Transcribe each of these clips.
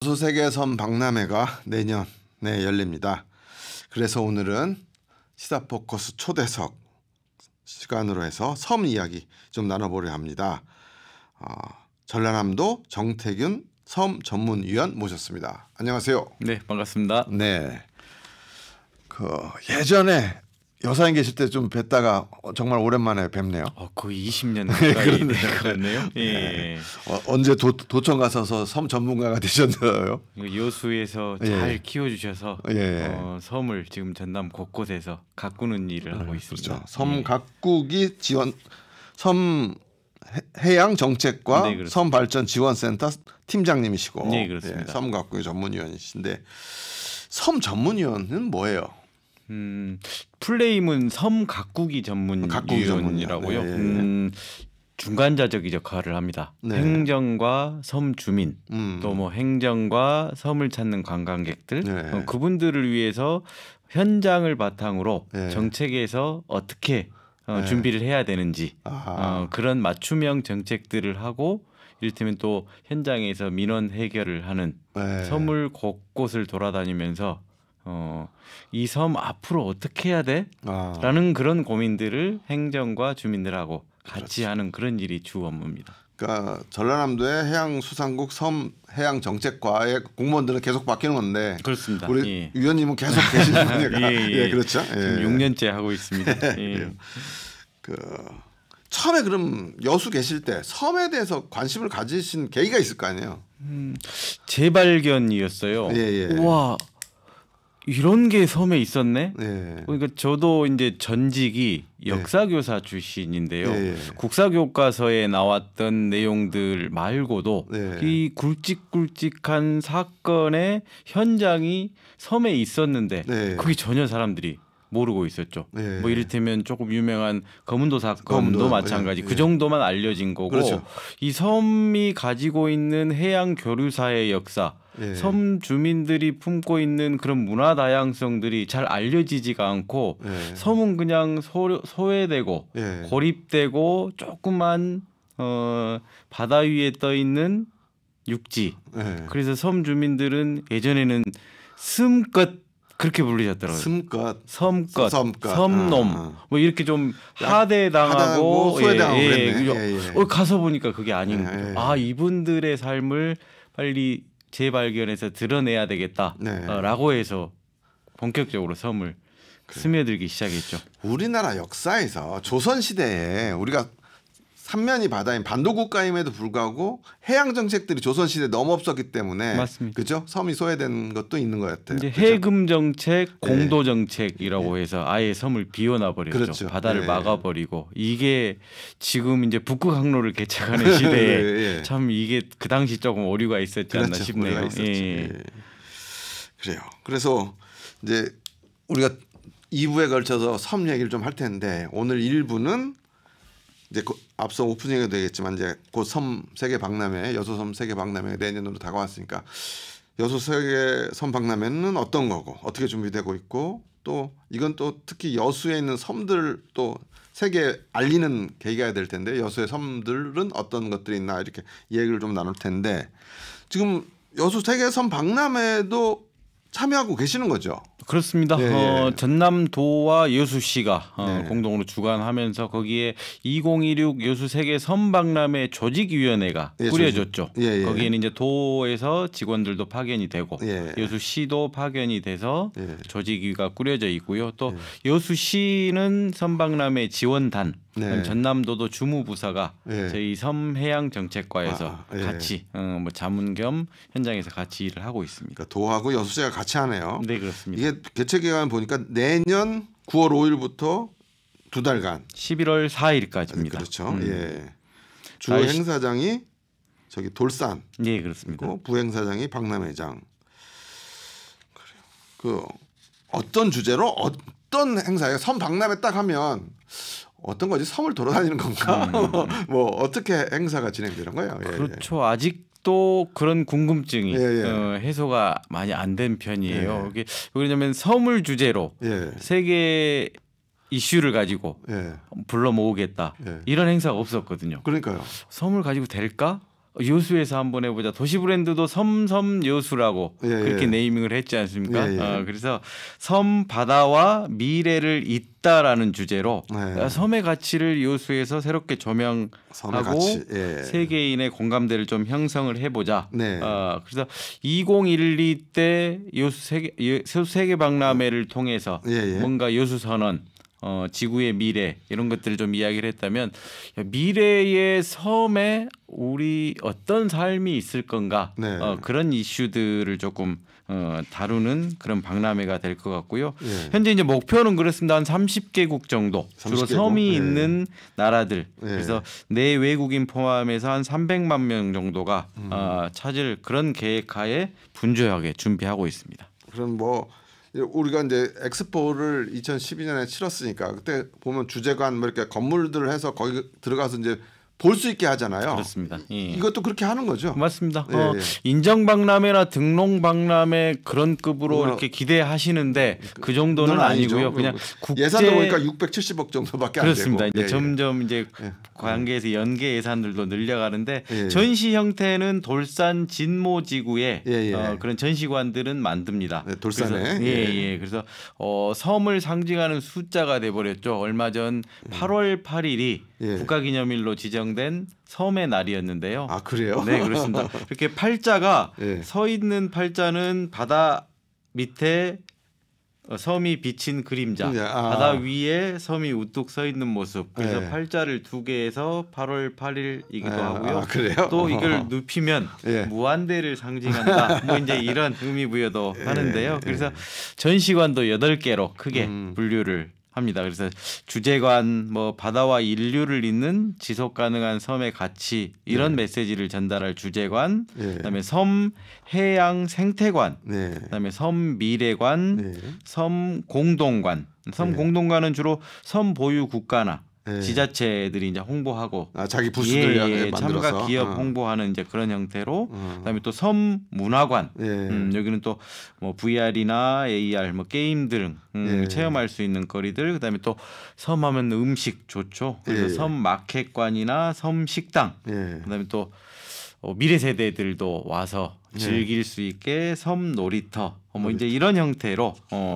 여수세계섬 박람회가 내년에 열립니다. 그래서 오늘은 시사포커스 초대석 시간으로 해서 섬 이야기 좀 나눠보려 합니다. 전라남도 정태균 섬 전문위원 모셨습니다. 안녕하세요. 네, 반갑습니다. 네, 예전에 여사님 계실 때 좀 뵀다가 정말 오랜만에 뵙네요. 거의 20년 가까이 됐네요. 예. 언제 도청 가셔서 섬 전문가가 되셨나요? 여수에서 잘 키워주셔서 예. 섬을 지금 전남 곳곳에서 가꾸는 일을 하고 있습니다. 그렇죠. 섬 가꾸기 지원, 섬 해양 정책과 네, 섬 발전 지원센터 팀장님이시고, 네, 그렇습니다. 섬 가꾸기 전문위원이신데 섬 전문위원은 뭐예요? 풀네임은 섬 가꾸기 전문위원이라고요. 예. 중간자적 역할을 합니다. 네. 행정과 섬 주민, 또 뭐 행정과 섬을 찾는 관광객들, 네. 그분들을 위해서 현장을 바탕으로 네. 정책에서 어떻게 네. 준비를 해야 되는지 그런 맞춤형 정책들을 하고, 이를테면 또 현장에서 민원 해결을 하는 네. 섬을 곳곳을 돌아다니면서 이 섬 앞으로 어떻게 해야 돼? 라는 그런 고민들을 행정과 주민들하고 같이 하는 그런 일이 주 업무입니다. 그러니까 전라남도의 해양수산국 섬 해양정책과의 공무원들은 계속 바뀌는 건데, 그렇습니다. 우리 위원님은 계속 계시는 거니까. 예. 그렇죠. 지금 6년째 하고 있습니다. 예. 처음에 그럼 여수 계실 때 섬에 대해서 관심을 가지신 계기가 있을 거 아니에요? 재발견이었어요. 와, 이런 게 섬에 있었네. 그러니까 저도 이제 전직이 역사교사 출신인데요. 국사교과서에 나왔던 내용들 말고도 이 굵직굵직한 사건의 현장이 섬에 있었는데 그게 전혀 사람들이 모르고 있었죠. 뭐 이를테면 조금 유명한 거문도 사건도 마찬가지. 그 정도만 알려진 거고, 그렇죠. 이 섬이 가지고 있는 해양 교류사의 역사, 섬 주민들이 품고 있는 그런 문화 다양성들이 잘 알려지지가 않고 섬은 그냥 소외되고 고립되고 조그만 바다 위에 떠 있는 육지. 그래서 섬 주민들은 예전에는 섬껏 그렇게 불리셨더라고요. 섬껏, 섬놈, 뭐 이렇게 좀 하대당하고 소외당하고 가서 보니까 그게 아닌 거죠. 이분들의 삶을 빨리 재발견해서 드러내야 되겠다라고 해서 본격적으로 섬을 스며들기 시작했죠. 우리나라 역사에서 조선 시대에 우리가 삼면이 바다인 반도 국가임에도 불구하고 해양 정책들이 조선 시대에 너무 없었기 때문에, 맞습니다. 그죠? 섬이 소외된 것도 있는 것 같아요. 이제 해금 정책, 공도 정책이라고 해서 아예 섬을 비워놔 버렸죠. 그렇죠. 바다를 막아버리고, 이게 지금 이제 북극 항로를 개척하는 시대에 참 이게 그 당시 조금 오류가 있었지 않나 싶네요. 그래요. 그래서 이제 우리가 2부에 걸쳐서 섬 얘기를 좀 할 텐데, 오늘 1부는 이제 앞서 오프닝에도 되겠지만 이제 곧 섬 세계 박람회, 여수섬 세계 박람회 내년으로 다가왔으니까 여수 세계 섬 박람회는 어떤 거고 어떻게 준비되고 있고, 또 이건 또 특히 여수에 있는 섬들 또 세계에 알리는 계기가 될 텐데, 여수의 섬들은 어떤 것들이 있나 이렇게 얘기를 좀 나눌 텐데, 지금 여수 세계 섬 박람회도 참여하고 계시는 거죠? 그렇습니다. 전남도와 여수시가 공동으로 주관하면서 거기에 2016 여수 세계 섬박람회 조직위원회가 꾸려졌죠. 거기에는 이제 도에서 직원들도 파견이 되고 여수시도 파견이 돼서 조직위가 꾸려져 있고요. 또 여수시는 섬박람회 지원단, 전남도도 주무부사가 저희 섬해양정책과에서 같이 뭐 자문 겸 현장에서 같이 일을 하고 있습니다. 그러니까 도하고 여수시가 같이 하네요. 네, 그렇습니다. 이게 개최 기간 보니까 내년 9월 5일부터 2달간 11월 4일까지입니다. 그렇죠. 주 행사장이 저기 돌산. 네, 그렇습니다. 부행사장이 박람회장. 그래요. 어떤 주제로 어떤 행사예요? 섬 박람회 딱 하면 어떤 거지? 섬을 돌아다니는 건가? 뭐 어떻게 행사가 진행되는 거예요? 그렇죠. 아직도 그런 궁금증이 해소가 많이 안 된 편이에요. 왜냐하면 섬을 주제로 세계 이슈를 가지고 불러 모으겠다 이런 행사가 없었거든요. 그러니까요. 섬을 가지고 될까? 여수에서 한번 해보자. 도시 브랜드도 섬섬 여수라고 그렇게 네이밍을 했지 않습니까? 그래서 섬 바다와 미래를 잇다라는 주제로 섬의 가치를 여수에서 새롭게 조명하고 세계인의 공감대를 좀 형성을 해보자. 그래서 2012 때 여수 세계 박람회를 통해서 뭔가 여수 선언, 지구의 미래 이런 것들을 좀 이야기를 했다면 미래의 섬에 우리 어떤 삶이 있을 건가 그런 이슈들을 조금 다루는 그런 박람회가 될 것 같고요. 현재 이제 목표는 그렇습니다. 한 30개국 정도 30개국? 주로 섬이 있는 나라들. 그래서 내 외국인 포함해서 한 300만 명 정도가 찾을 그런 계획하에 분주하게 준비하고 있습니다. 그럼 뭐 우리가 이제 엑스포를 2012년에 치렀으니까 그때 보면 주제관 뭐 이렇게 건물들을 해서 거기 들어가서 이제 볼 수 있게 하잖아요. 그렇습니다. 이것도 그렇게 하는 거죠. 맞습니다. 인정 박람회나 등록 박람회 그런 급으로 이렇게 기대하시는데 그 정도는 아니고요. 그냥 국제 예산도 보니까 670억 정도밖에 안 되고. 그렇습니다. 이제 점점 이제 관계에서 연계 예산들도 늘려가는데 전시 형태는 돌산 진모지구에 그런 전시관들은 만듭니다. 돌산에. 그래서 섬을 상징하는 숫자가 돼버렸죠. 얼마 전 8월 8일이 국가기념일로 지정된 섬의 날이었는데요. 아 그래요? 네 그렇습니다. 이렇게 팔자가 서 있는 팔자는 바다 밑에 섬이 비친 그림자, 바다 위에 섬이 우뚝 서 있는 모습. 그래서 팔자를 두 개에서 8월 8일이기도 하고요. 또 이걸 눕히면 무한대를 상징한다. 뭐 이제 이런 의미 부여도 하는데요. 그래서 전시관도 8개로 크게 분류를 합니다. 그래서 주제관, 뭐 바다와 인류를 잇는 지속 가능한 섬의 가치 이런 메시지를 전달할 주제관, 그다음에 섬 해양 생태관, 그다음에 섬 미래관, 섬 공동관. 섬 공동관은 주로 섬 보유 국가나 지자체들이 이제 홍보하고 자기 부스들 만들어서 참가 기업 홍보하는 이제 그런 형태로 그다음에 또 섬 문화관 여기는 또 뭐 VR이나 AR 뭐 게임들 체험할 수 있는 거리들 그다음에 또 섬하면 음식 좋죠. 그래서 섬 마켓관이나 섬 식당 그다음에 또 미래 세대들도 와서 즐길 수 있게 섬 놀이터 뭐 이제 이런 형태로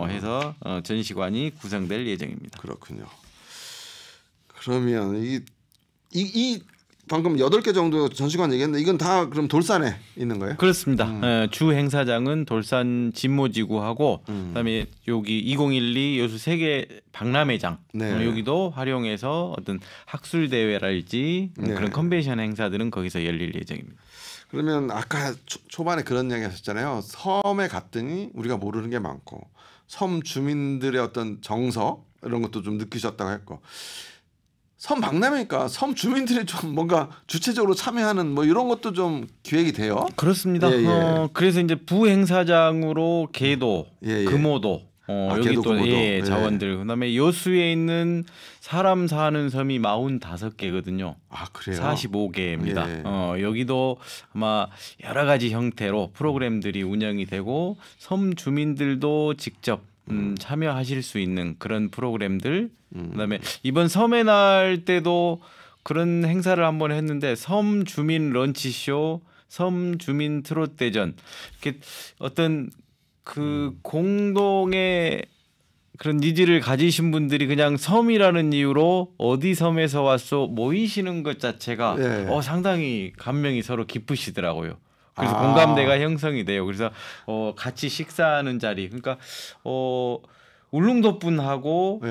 해서 전시관이 구성될 예정입니다. 그렇군요. 그러면 이 방금 8개 정도 전시관 얘기했는데 이건 다 그럼 돌산에 있는 거예요? 그렇습니다. 주 행사장은 돌산 진모지구하고 그다음에 여기 2012 여수 세계 박람회장 여기도 활용해서 어떤 학술 대회랄지 그런 컨벤션 행사들은 거기서 열릴 예정입니다. 그러면 아까 초반에 그런 이야기 하셨잖아요. 섬에 갔더니 우리가 모르는 게 많고 섬 주민들의 어떤 정서 이런 것도 좀 느끼셨다고 했고 섬 박람회니까 섬 주민들이 좀 뭔가 주체적으로 참여하는 뭐 이런 것도 좀 기획이 돼요. 그렇습니다. 그래서 이제 부행사장으로 계도, 금오도, 여기 또 자원들, 그다음에 여수에 있는 사람 사는 섬이 45개거든요. 아 그래요? 45개입니다. 여기도 아마 여러 가지 형태로 프로그램들이 운영이 되고 섬 주민들도 직접 참여하실 수 있는 그런 프로그램들 그다음에 이번 섬의 날 때도 그런 행사를 한번 했는데 섬 주민 런치쇼, 섬 주민 트롯 대전 이렇게 어떤 그 공동의 그런 니즈를 가지신 분들이 그냥 섬이라는 이유로 어디 섬에서 왔어 모이시는 것 자체가 상당히 감명이 서로 깊으시더라고요. 그래서 공감대가 형성이 돼요. 그래서 같이 식사하는 자리. 그러니까 울릉도 분하고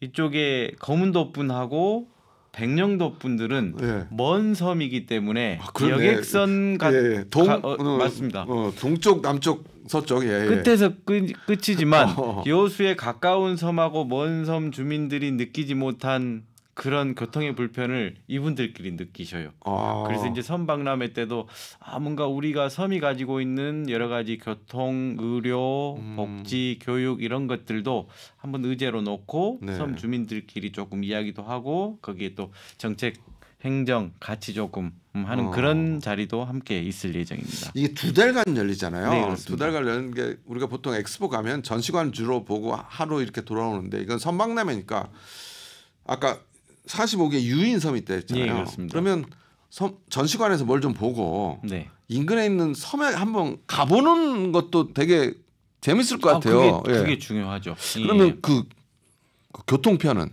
이쪽에 거문도 분하고 백령도 분들은 먼 섬이기 때문에 여객선 맞습니다. 동쪽, 남쪽, 서쪽 끝에서 끝이지만 여수에 가까운 섬하고 먼 섬 주민들이 느끼지 못한 그런 교통의 불편을 이분들끼리 느끼셔요. 그래서 이제 섬 박람회 때도 뭔가 우리가 섬이 가지고 있는 여러 가지 교통, 의료, 복지, 교육 이런 것들도 한번 의제로 놓고 섬 주민들끼리 조금 이야기도 하고 거기에 또 정책, 행정 같이 조금 하는 그런 자리도 함께 있을 예정입니다. 이게 2달간 열리잖아요. 네, 그렇습니다. 2달간 열리는 게 우리가 보통 엑스포 가면 전시관 주로 보고 하루 이렇게 돌아오는데 이건 섬 박람회니까 아까 45개 유인섬이 있다 했잖아요. 그렇습니다. 그러면 전시관에서 뭘 좀 보고 네. 인근에 있는 섬에 한번 가보는 것도 되게 재밌을 것 같아요. 그게 중요하죠. 그러면 그 교통편은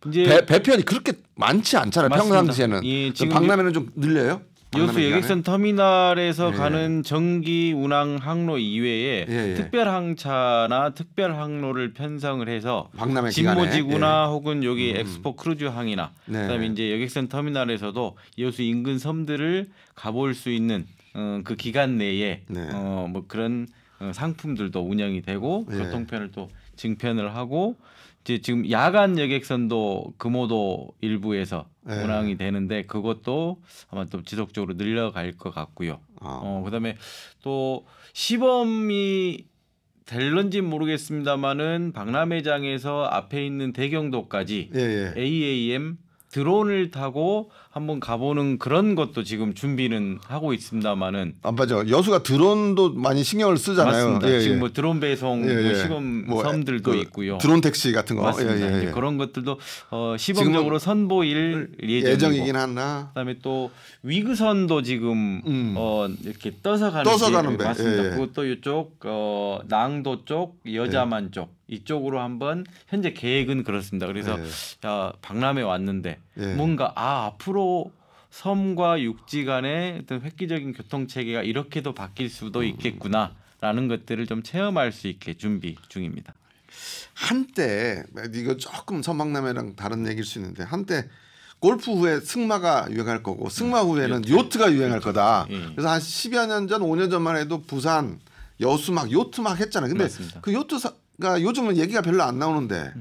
이제 배편이 그렇게 많지 않잖아요. 맞습니다. 평상시에는. 지금 박람회는 좀 늘려요? 여수 여객선 터미널에서 가는 정기 운항 항로 이외에 특별 항차나 특별 항로를 편성을 해서 진모지구나 혹은 여기 엑스포 크루즈항이나 그다음에 이제 여객선 터미널에서도 여수 인근 섬들을 가볼 수 있는 그 기간 내에 뭐 그런 상품들도 운영이 되고 교통편을 또 증편을 하고 이제 지금 야간 여객선도 금오도 일부에서 운항이 되는데 그것도 아마 또 지속적으로 늘려갈 것 같고요. 그다음에 또 시범이 될런지 모르겠습니다만은 박람회장에서 앞에 있는 대경도까지 AAM 드론을 타고 한번 가보는 그런 것도 지금 준비는 하고 있습니다만은 맞죠. 여수가 드론도 많이 신경을 쓰잖아요. 맞습니다. 지금 뭐 드론 배송 시범 섬들도 있고요. 드론 택시 같은 거 맞습니다. 그런 것들도 시범적으로 선보일 예정이긴 하나. 그다음에 또 위그선도 지금 이렇게 떠서 가는 배. 맞습니다. 그것도 이쪽 낭도 쪽, 여자만 쪽 이쪽으로 한번 현재 계획은 그렇습니다. 그래서 박람회 왔는데 뭔가 앞으로 섬과 육지 간의 어떤 획기적인 교통 체계가 이렇게도 바뀔 수도 있겠구나라는 것들을 좀 체험할 수 있게 준비 중입니다. 한때 이거 조금 섬박람회랑 다른 얘기일 수 있는데 한때 골프 후에 승마가 유행할 거고 승마 후에는 요트가 유행할 거다. 그래서 한 10여 년 전, 5년 전만 해도 부산 여수 막 요트 막 했잖아요. 근데 맞습니다. 그 요트가 요즘은 얘기가 별로 안 나오는데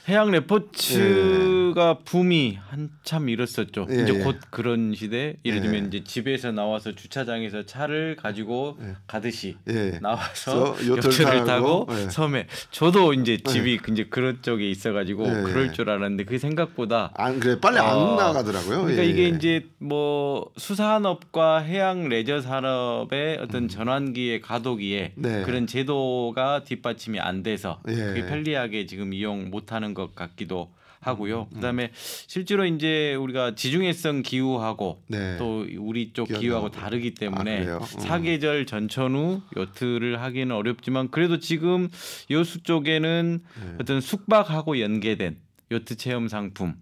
해양 레포츠가 붐이 한참 일었었죠. 이제 곧 그런 시대. 예를 들면 이제 집에서 나와서 주차장에서 차를 가지고 가듯이 나와서 요트를 타고 섬에 저도 이제 집이 이제 그런 쪽에 있어가지고 그럴 줄 알았는데 그게 생각보다 안 그래 빨리 안 나가더라고요. 그러니까 이게 이제 뭐 수산업과 해양 레저 산업의 어떤 전환기에 가도기에 그런 제도가 뒷받침이 안 돼서 그게 편리하게 지금 이용 못하는 것 같기도 하고요. 그다음에 실제로 이제 우리가 지중해성 기후하고 또 우리 쪽 기후하고 다르기 때문에 사계절 전천후 요트를 하기는 어렵지만 그래도 지금 여수 쪽에는 어떤 숙박하고 연계된 요트 체험 상품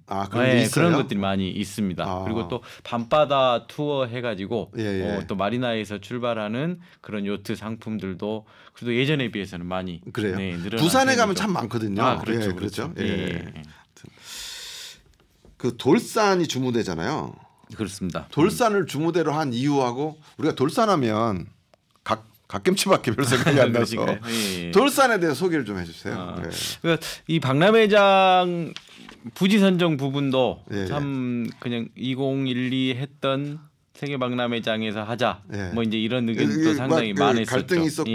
그런 것들이 많이 있습니다. 그리고 또 밤바다 투어 해가지고 또 마리나에서 출발하는 그런 요트 상품들도 그래도 예전에 비해서는 많이 늘어난 부산에 가면 참 많거든요. 그렇죠. 그 돌산이 주무대잖아요. 그렇습니다. 돌산을 주무대로 한 이유하고 우리가 돌산하면 갓김치밖에 별 생각이 안 나서 돌산에 대해서 소개를 좀 해주세요. 그러니까 이 박람회장 부지 선정 부분도 참 그냥 2012 했던 세계 박람회장에서 하자 뭐 이제 이런 의견도 상당히 많았었죠. 갈등이 있었고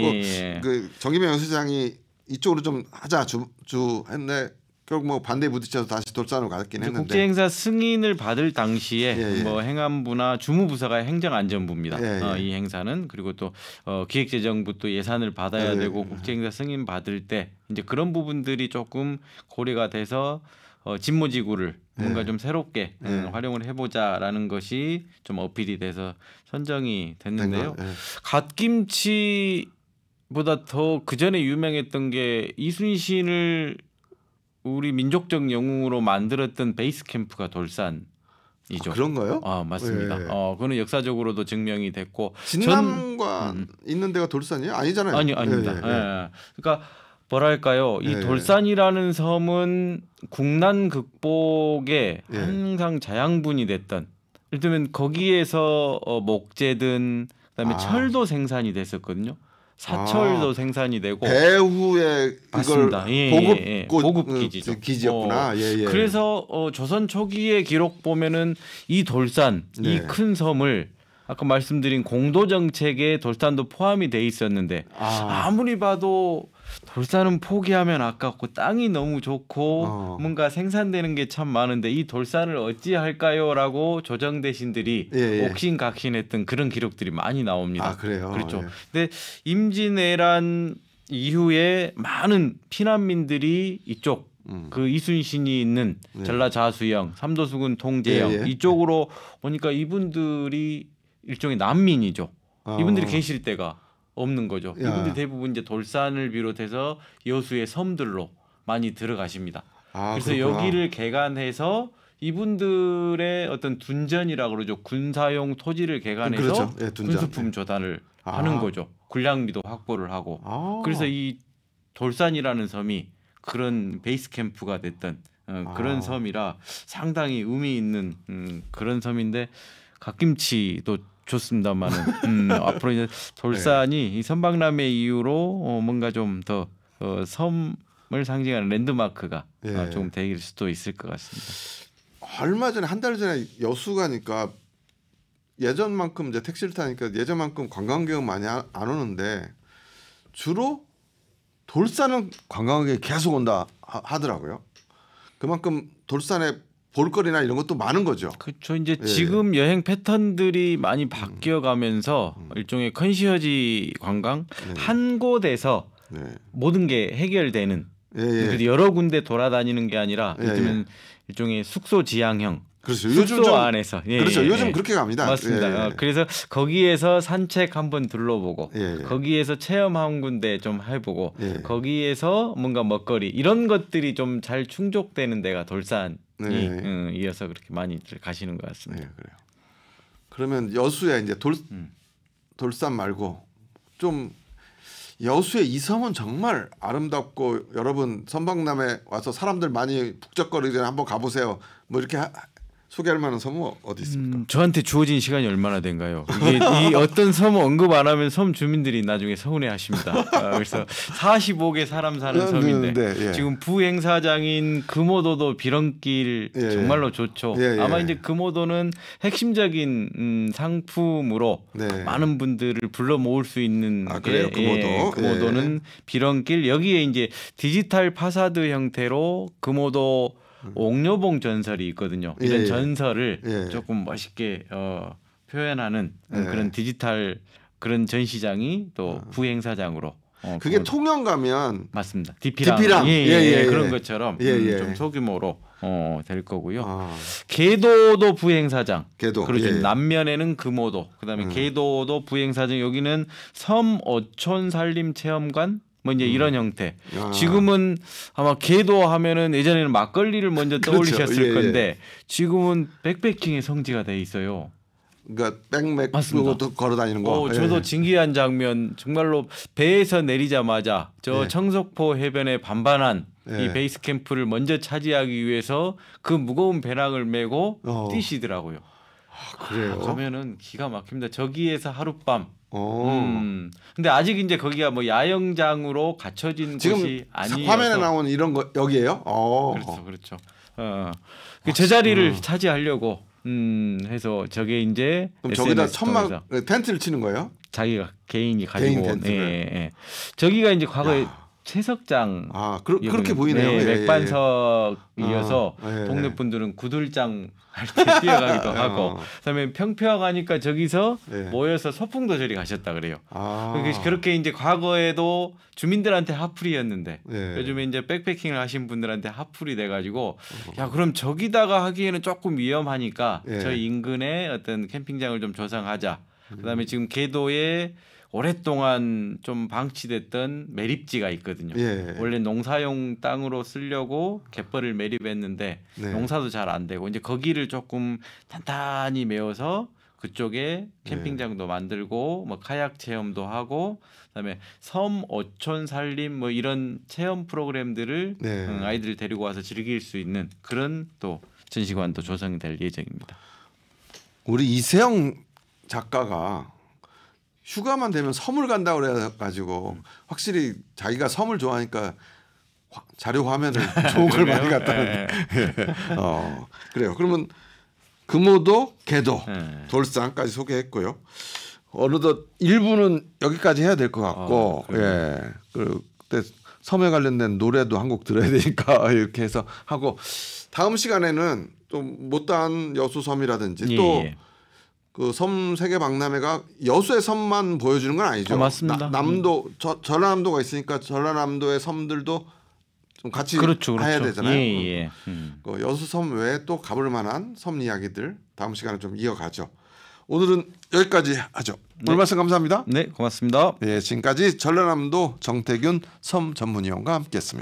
그 정기명 연수장이 이쪽으로 좀 하자 주 했는데 결국 뭐 반대에 부딪혀서 다시 돌산으로 갔긴 했는데 국제 행사 승인을 받을 당시에 뭐 행안부나 주무부서가 행정안전부입니다. 이 행사는 그리고 또 기획재정부 또 예산을 받아야 되고 국제 행사 승인 받을 때 이제 그런 부분들이 조금 고려가 돼서 진모지구를 뭔가 좀 새롭게 활용을 해보자라는 것이 좀 어필이 돼서 선정이 됐는데요. 갓김치보다 더 그 전에 유명했던 게 이순신을 우리 민족적 영웅으로 만들었던 베이스 캠프가 돌산이죠. 그런가요? 맞습니다. 그거는 역사적으로도 증명이 됐고 진남과 있는 데가 돌산이에요? 아니잖아요. 아닙니다. 그러니까 뭐랄까요? 이 돌산이라는 섬은 국난 극복에 항상 자양분이 됐던. 예를 들면 거기에서 목재든 그다음에 철도 생산이 됐었거든요. 사철도 생산이 되고 배후에 이걸 보급 기지죠. 기지였구나. 그래서 조선 초기의 기록 보면은 이 돌산, 이 큰 섬을 아까 말씀드린 공도 정책에 돌산도 포함이 돼 있었는데 아무리 봐도 돌산은 포기하면 아깝고 땅이 너무 좋고 뭔가 생산되는 게 참 많은데 이 돌산을 어찌할까요라고 조정대신들이 옥신각신했던 그런 기록들이 많이 나옵니다. 그래요. 그렇죠. 근데 임진왜란 이후에 많은 피난민들이 이쪽 그 이순신이 있는 전라자수영, 삼도수군 통제영 이쪽으로 오니까 이분들이 일종의 난민이죠. 이분들이 계실 데가 없는 거죠. 이분들 대부분 이제 돌산을 비롯해서 여수의 섬들로 많이 들어가십니다. 그래서 그렇구나. 여기를 개간해서 이분들의 어떤 둔전이라고 그러죠. 군사용 토지를 개간해서 그렇죠. 예, 군수품 조달을 하는 거죠. 군량비도 확보를 하고. 그래서 이 돌산이라는 섬이 그런 베이스 캠프가 됐던 그런 섬이라 상당히 의미 있는 그런 섬인데 갓김치도 좋습니다만은 앞으로 이제 돌산이 이 선박람회 이후로 뭔가 좀 더 섬을 상징하는 랜드마크가 좀 될 수도 있을 것 같습니다. 얼마 전에 한 달 전에 여수 가니까 예전만큼 이제 택시를 타니까 예전만큼 관광객은 많이 안 오는데 주로 돌산은 관광객이 계속 온다 하더라고요. 그만큼 돌산에 볼거리나 이런 것도 많은 거죠. 그렇죠. 이제 지금 여행 패턴들이 많이 바뀌어가면서 일종의 컨시어지 관광 한 곳에서 모든 게 해결되는 여러 군데 돌아다니는 게 아니라 요즘은 일종의 숙소 지향형. 그렇죠. 숙소 요즘 안에서 그렇죠. 요즘 그렇게 갑니다. 맞습니다. 그래서 거기에서 산책 한번 둘러보고 거기에서 체험 한 군데 좀 해보고 거기에서 뭔가 먹거리 이런 것들이 좀 잘 충족되는 데가 돌산이 이어서 그렇게 많이 가시는 것 같습니다. 그래요. 그러면 여수에 이제 돌산 말고 좀 여수의 이 섬은 정말 아름답고 여러분 선박람에 와서 사람들 많이 북적거리잖아요. 한번 가보세요. 뭐 이렇게 소개할 만한 섬은 어디 있습니까? 저한테 주어진 시간이 얼마나 된가요? 이게 이 어떤 섬 언급 안 하면 섬 주민들이 나중에 서운해하십니다. 그래서 45개 사람 사는 섬인데 지금 부행사장인 금오도도 비런길 정말로 좋죠. 아마 이제 금오도는 핵심적인 상품으로 많은 분들을 불러 모을 수 있는 게 금오도는 비런길 여기에 이제 디지털 파사드 형태로 금오도 옥녀봉 전설이 있거든요. 이런 전설을 조금 멋있게 표현하는 그런 디지털 그런 전시장이 또 부행사장으로 그게 통영 가면 맞습니다. 디피랑 그런 것처럼 좀 소규모로 될 거고요. 계도도 부행사장. 그렇죠. 남면에는 금오도. 그다음에 계도도 부행사장. 여기는 섬 어촌 산림 체험관. 뭐 이제 이런 형태. 지금은 아마 계도 하면은 예전에는 막걸리를 먼저 떠올리셨을 건데 지금은 백패킹의 성지가 돼 있어요. 그러니까 백맥 그것도 걸어 다니는 거. 저도 진기한 장면 정말로 배에서 내리자마자 저 청석포 해변에 반반한 이 베이스 캠프를 먼저 차지하기 위해서 그 무거운 배낭을 메고 뛰시더라고요. 그래요? 가면은 기가 막힙니다. 저기에서 하룻밤. 근데 아직 이제 거기가 뭐 야영장으로 갖춰진 곳이 아니어서 화면에 나온 이런 거 여기에요? 그렇죠. 그 제자리를 차지하려고 해서 저게 이제 그럼 저기다 천막 텐트를 치는 거예요? 자기가 개인이 가지고 온. 저기가 이제 과거에 채석장 그렇게 보이네요. 맥반석이어서 동네 분들은 구들장 할 때 뛰어가기도 하고 그다음에 평평하니까 저기서 모여서 소풍도 저리 가셨다 그래요. 그렇게 이제 과거에도 주민들한테 핫플이었는데 요즘에 이제 백패킹을 하신 분들한테 핫플이 돼가지고 야 그럼 저기다가 하기에는 조금 위험하니까 저 인근에 어떤 캠핑장을 좀 조성하자. 그다음에 지금 계도에 오랫동안 좀 방치됐던 매립지가 있거든요. 원래 농사용 땅으로 쓰려고 갯벌을 매립했는데 농사도 잘 안 되고 이제 거기를 조금 단단히 메워서 그쪽에 캠핑장도 만들고 뭐 카약 체험도 하고 그다음에 섬 어촌 산림 뭐 이런 체험 프로그램들을 아이들 데리고 와서 즐길 수 있는 그런 또 전시관도 조성될 예정입니다. 우리 이세영 작가가 휴가만 되면 섬을 간다고 그래가지고 확실히 자기가 섬을 좋아하니까 자료 화면을 좋은 걸 많이 갖다는데 그래요. 그러면 금오도, 계도, 돌산까지 소개했고요. 어느덧 일부는 여기까지 해야 될 것 같고 그때 섬에 관련된 노래도 한 곡 들어야 되니까 이렇게 해서 하고 다음 시간에는 좀 못다한 여수섬이라든지 또 그 섬 세계 박람회가 여수의 섬만 보여주는 건 아니죠. 맞습니다. 남도 전라남도가 있으니까 전라남도의 섬들도 좀 같이 그렇죠. 해야 되잖아요. 예. 그 여수섬 외에 또 가볼 만한 섬 이야기들 다음 시간에 좀 이어가죠. 오늘은 여기까지 하죠. 오늘 말씀 감사합니다. 네, 고맙습니다. 네, 지금까지 전라남도 정태균 섬 전문위원과 함께했습니다.